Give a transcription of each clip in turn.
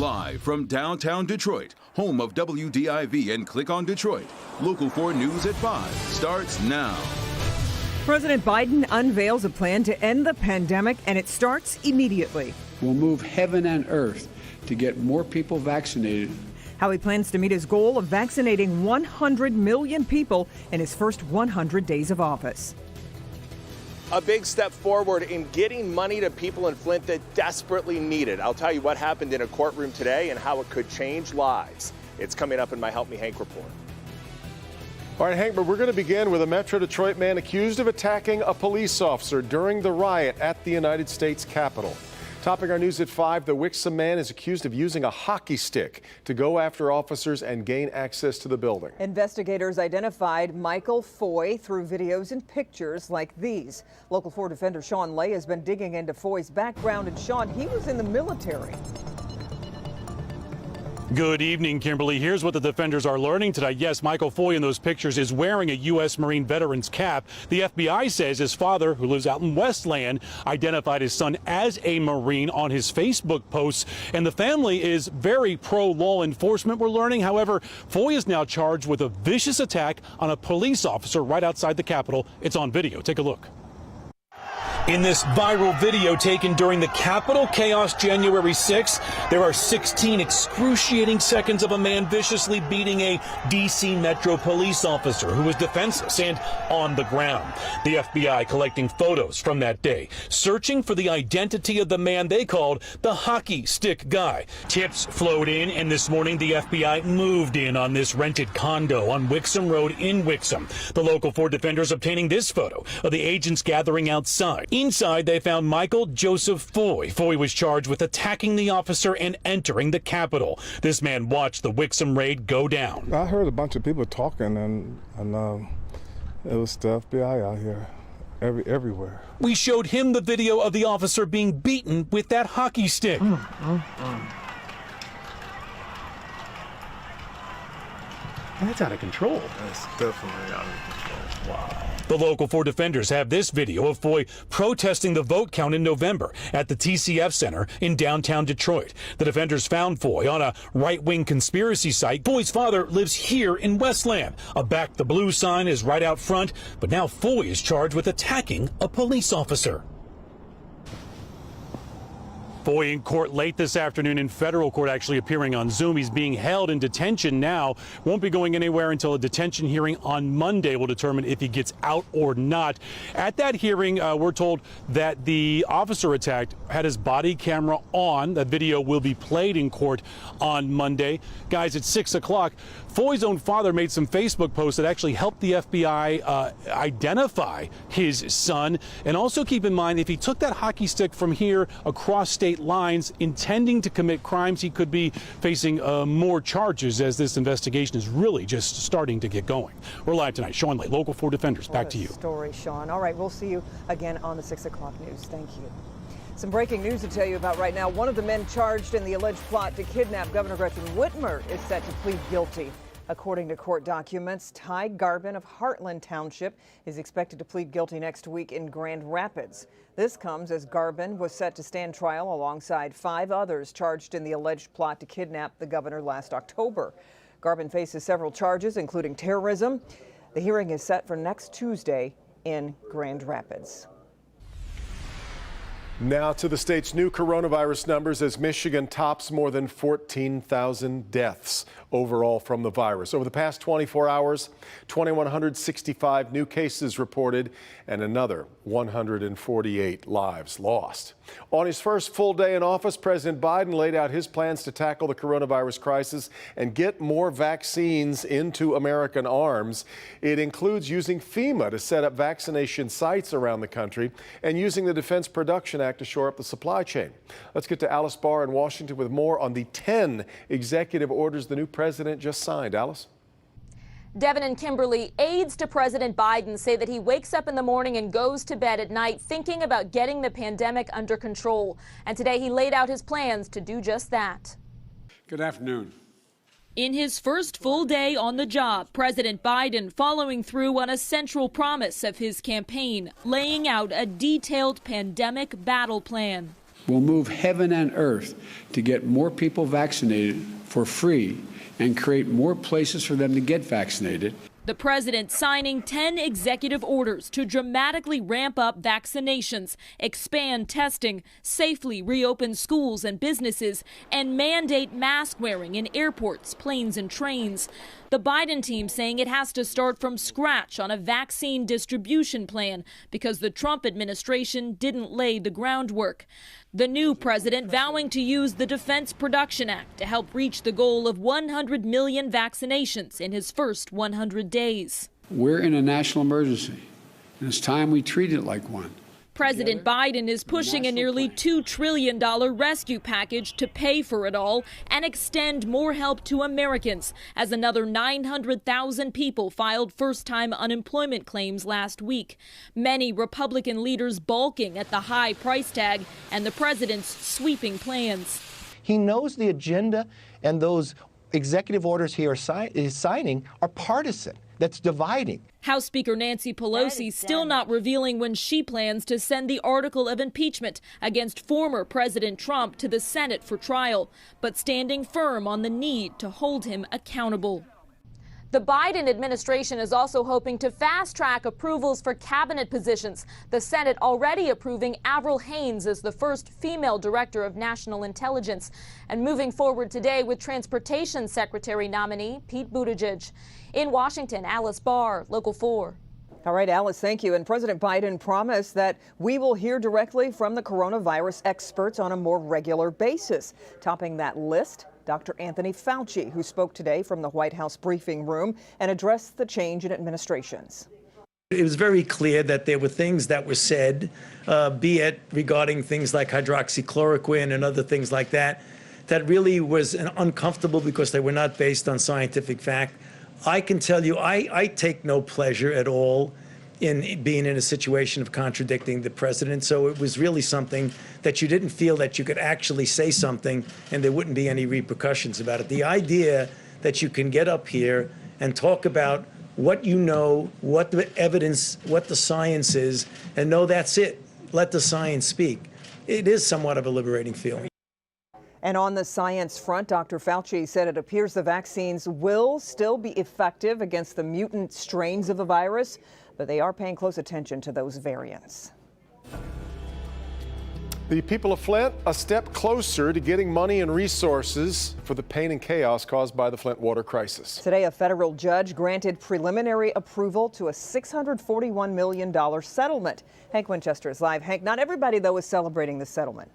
Live from downtown Detroit, home of WDIV and Click on Detroit, Local 4 News at 5 starts now. President Biden unveils a plan to end the pandemic, and it starts immediately. We'll move heaven and earth to get more people vaccinated. How he plans to meet his goal of vaccinating 100 million people in his first 100 days of office. A big step forward in getting money to people in Flint that desperately need it. I'll tell you what happened in a courtroom today and how it could change lives. It's coming up in my Help Me Hank report. All right, Hank, but we're going to begin with a Metro Detroit man accused of attacking a police officer during the riot at the United States Capitol. Topping our news at 5, the Wixom man is accused of using a hockey stick to go after officers and gain access to the building. Investigators identified Michael Foy through videos and pictures like these. Local 4 defender Sean Lay has been digging into Foy's background, and Sean, he was in the military. Good evening, Kimberly. Here's what the defenders are learning today. Yes, Michael Foy in those pictures is wearing a U.S. Marine veteran's cap. The FBI says his father, who lives out in Westland, identified his son as a Marine on his Facebook posts. And the family is very pro-law enforcement, we're learning. However, Foy is now charged with a vicious attack on a police officer right outside the Capitol. It's on video. Take a look. In this viral video taken during the Capitol chaos January 6th, there are 16 excruciating seconds of a man viciously beating a D.C. Metro police officer who was defenseless and on the ground. The FBI collecting photos from that day, searching for the identity of the man they called the hockey stick guy. Tips flowed in, and this morning the FBI moved in on this rented condo on Wixom Road in Wixom. The Local 4 defenders obtaining this photo of the agents gathering outside. Inside, they found Michael Joseph Foy. Foy was charged with attacking the officer and entering the Capitol. This man watched the Wixom raid go down. I heard a bunch of people talking, and it was the FBI out here everywhere. We showed him the video of the officer being beaten with that hockey stick. That's out of control. That's definitely out of control. Wow. The Local 4 defenders have this video of Foy protesting the vote count in November at the TCF Center in downtown Detroit. The defenders found Foy on a right-wing conspiracy site. Foy's father lives here in Westland. A Back the Blue sign is right out front, but now Foy is charged with attacking a police officer. Foy in court late this afternoon, in federal court, actually appearing on Zoom. He's being held in detention now. Won't be going anywhere until a detention hearing on Monday will determine if he gets out or not. At that hearing, we're told that the officer attacked had his body camera on. That video will be played in court on Monday. Guys, at 6 o'clock, Foy's own father made some Facebook posts that actually helped the FBI identify his son. And also keep in mind, if he took that hockey stick from here across state lines intending to commit crimes, he could be facing more charges as this investigation is really just starting to get going. We're live tonight. Sean Lay, Local 4 defenders. Back to you. Story, Sean. All right, we'll see you again on the 6 o'clock news. Thank you. Some breaking news to tell you about right now. One of the men charged in the alleged plot to kidnap Governor Gretchen Whitmer is set to plead guilty. According to court documents, Ty Garbin of Heartland Township is expected to plead guilty next week in Grand Rapids. This comes as Garbin was set to stand trial alongside 5 others charged in the alleged plot to kidnap the governor last October. Garbin faces several charges, including terrorism. The hearing is set for next Tuesday in Grand Rapids. Now to the state's new coronavirus numbers as Michigan tops more than 14,000 deaths overall from the virus. Over the past 24 hours, 2,165 new cases reported and another 148 lives lost. On his first full day in office, President Biden laid out his plans to tackle the coronavirus crisis and get more vaccines into American arms. It includes using FEMA to set up vaccination sites around the country and using the Defense Production Act to shore up the supply chain. Let's get to Alice Barr in Washington with more on the 10 executive orders the new president just signed. Alice? Devin and Kimberly, aides to President Biden say that he wakes up in the morning and goes to bed at night thinking about getting the pandemic under control. And today he laid out his plans to do just that. Good afternoon. In his first full day on the job, President Biden following through on a central promise of his campaign, laying out a detailed pandemic battle plan. will move heaven and earth to get more people vaccinated for free and create more places for them to get vaccinated. The president signing 10 executive orders to dramatically ramp up vaccinations, expand testing, safely reopen schools and businesses, and mandate mask wearing in airports, planes, and trains. The Biden team saying it has to start from scratch on a vaccine distribution plan because the Trump administration didn't lay the groundwork. The new president vowing to use the Defense Production Act to help reach the goal of 100 million vaccinations in his first 100 days. We're in a national emergency, and it's time we treat it like one. President Biden is pushing a nearly $2 trillion rescue package to pay for it all and extend more help to Americans, as another 900,000 people filed first-time unemployment claims last week. Many Republican leaders balking at the high price tag and the president's sweeping plans. He knows the agenda, and those executive orders he is signing are partisan. That's dividing. House Speaker Nancy Pelosi still not revealing when she plans to send the article of impeachment against former President Trump to the Senate for trial, but standing firm on the need to hold him accountable. The Biden administration is also hoping to fast-track approvals for cabinet positions. The Senate already approving Avril Haines as the first female director of national intelligence, and moving forward today with Transportation Secretary nominee Pete Buttigieg. In Washington, Alice Barr, Local 4. All right, Alice, thank you. And President Biden promised that we will hear directly from the coronavirus experts on a more regular basis. Topping that list, Dr. Anthony Fauci, who spoke today from the White House briefing room and addressed the change in administrations. It was very clear that there were things that were said, be it regarding things like hydroxychloroquine and other things like that, that really was uncomfortable because they were not based on scientific fact. I can tell you, I take no pleasure at all in being in a situation of contradicting the president. So it was really something that you didn't feel that you could actually say something and there wouldn't be any repercussions about it. The idea that you can get up here and talk about what you know, what the evidence, what the science is, and no, that's it. Let the science speak. It is somewhat of a liberating feeling. And on the science front, Dr. Fauci said it appears the vaccines will still be effective against the mutant strains of the virus, but they are paying close attention to those variants. The people of Flint a step closer to getting money and resources for the pain and chaos caused by the Flint water crisis. Today, a federal judge granted preliminary approval to a $641 million settlement. Hank Winchester is live. Hank, not everybody, though, is celebrating the settlement.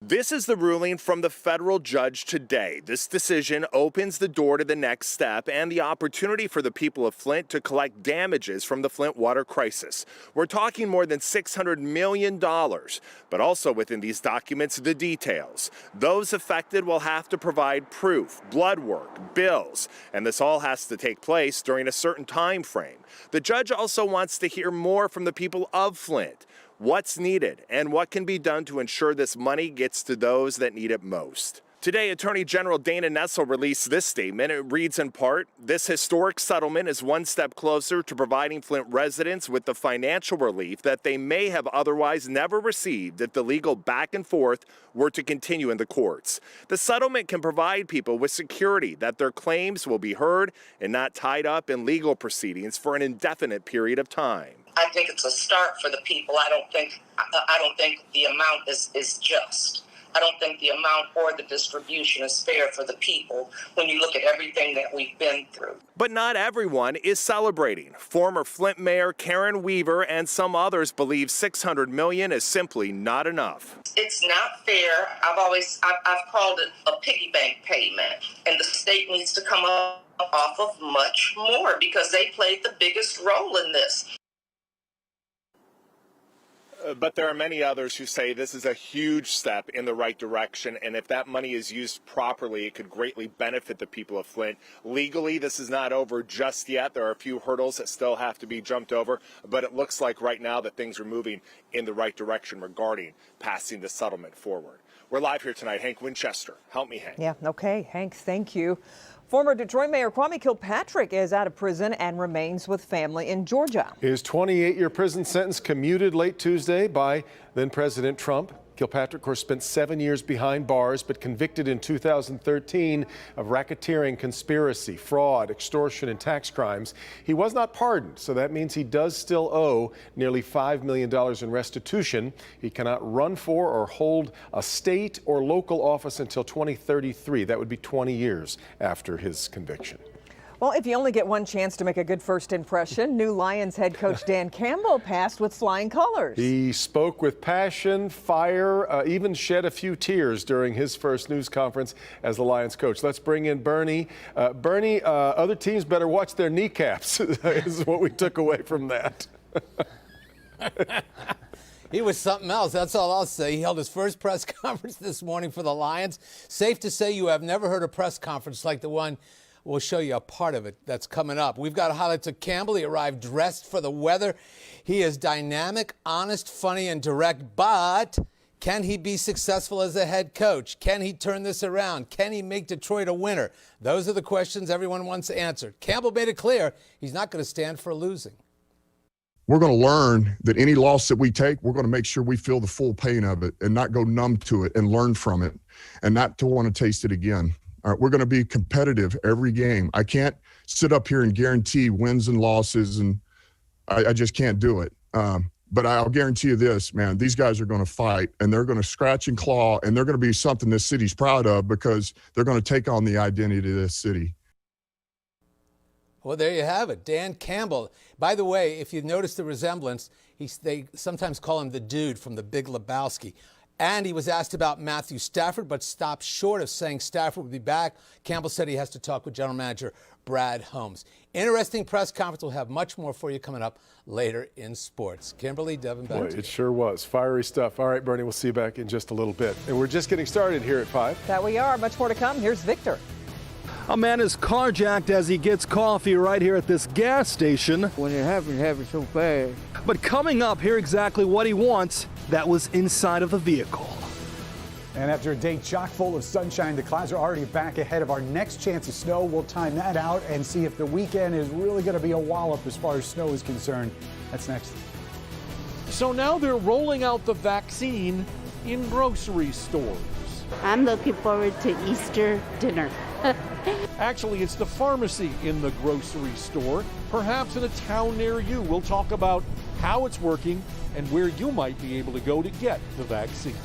This is the ruling from the federal judge today. This decision opens the door to the next step and the opportunity for the people of Flint to collect damages from the Flint water crisis. We're talking more than $600 million, but also within these documents, the details. Those affected will have to provide proof, blood work, bills, and this all has to take place during a certain time frame. The judge also wants to hear more from the people of Flint. What's needed and what can be done to ensure this money gets to those that need it most. Today, Attorney General Dana Nessel released this statement. It reads in part, "This historic settlement is one step closer to providing Flint residents with the financial relief that they may have otherwise never received if the legal back and forth were to continue in the courts. The settlement can provide people with security that their claims will be heard and not tied up in legal proceedings for an indefinite period of time." I think it's a start for the people. I don't think the amount is just. I don't think the amount or the distribution is fair for the people when you look at everything that we've been through. But not everyone is celebrating. Former Flint Mayor Karen Weaver and some others believe $600 million is simply not enough. It's not fair. I've called it a piggy bank payment, and the state needs to come up off of much more because they played the biggest role in this. But there are many others who say this is a huge step in the right direction, and if that money is used properly, it could greatly benefit the people of Flint. Legally, this is not over just yet. There are a few hurdles that still have to be jumped over, but it looks like right now that things are moving in the right direction regarding passing the settlement forward. We're live here tonight. Hank Winchester. Help me, Hank. Yeah, okay, Hank, thank you. Former Detroit Mayor Kwame Kilpatrick is out of prison and remains with family in Georgia. His 28-year prison sentence commuted late Tuesday by then-President Trump. Kilpatrick, of course, spent 7 years behind bars, but convicted in 2013 of racketeering, conspiracy, fraud, extortion, and tax crimes. He was not pardoned, so that means he does still owe nearly $5 million in restitution. He cannot run for or hold a state or local office until 2033. That would be 20 years after his conviction. Well, if you only get one chance to make a good first impression, new Lions head coach Dan Campbell passed with flying colors. He spoke with passion, fire, even shed a few tears during his first news conference as the Lions coach. Let's bring in Bernie. Bernie, other teams better watch their kneecaps, is what we took away from that. He was something else, that's all I'll say. He held his first press conference this morning for the Lions. Safe to say you have never heard a press conference like the one. We'll show you a part of it that's coming up. We've got highlights of Campbell. He arrived dressed for the weather. He is dynamic, honest, funny, and direct, but can he be successful as a head coach? Can he turn this around? Can he make Detroit a winner? Those are the questions everyone wants answered. Campbell made it clear he's not going to stand for losing. We're going to learn that any loss that we take, we're going to make sure we feel the full pain of it and not go numb to it and learn from it and not to want to taste it again. All right, we're going to be competitive every game. I can't sit up here and guarantee wins and losses, and I just can't do it. But I'll guarantee you this, man, these guys are going to fight, and they're going to scratch and claw, and they're going to be something this city's proud of because they're going to take on the identity of this city. Well, there you have it, Dan Campbell. By the way, if you notice the resemblance, they sometimes call him the dude from The Big Lebowski. And he was asked about Matthew Stafford, but stopped short of saying Stafford would be back. Campbell said he has to talk with General Manager Brad Holmes. Interesting press conference. We'll have much more for you coming up later in sports. Kimberly, Devin, back to you. It sure was. Fiery stuff. All right, Bernie, we'll see you back in just a little bit. And we're just getting started here at 5. That we are. Much more to come. Here's Victor. A man is carjacked as he gets coffee right here at this gas station. When it happened so fast. But coming up, hear exactly what he wants that was inside of the vehicle. And after a day chock full of sunshine, the clouds are already back ahead of our next chance of snow. We'll time that out and see if the weekend is really going to be a wallop as far as snow is concerned. That's next. So now they're rolling out the vaccine in grocery stores. I'm looking forward to Easter dinner. Actually, it's the pharmacy in the grocery store, perhaps in a town near you. We'll talk about how it's working and where you might be able to go to get the vaccine.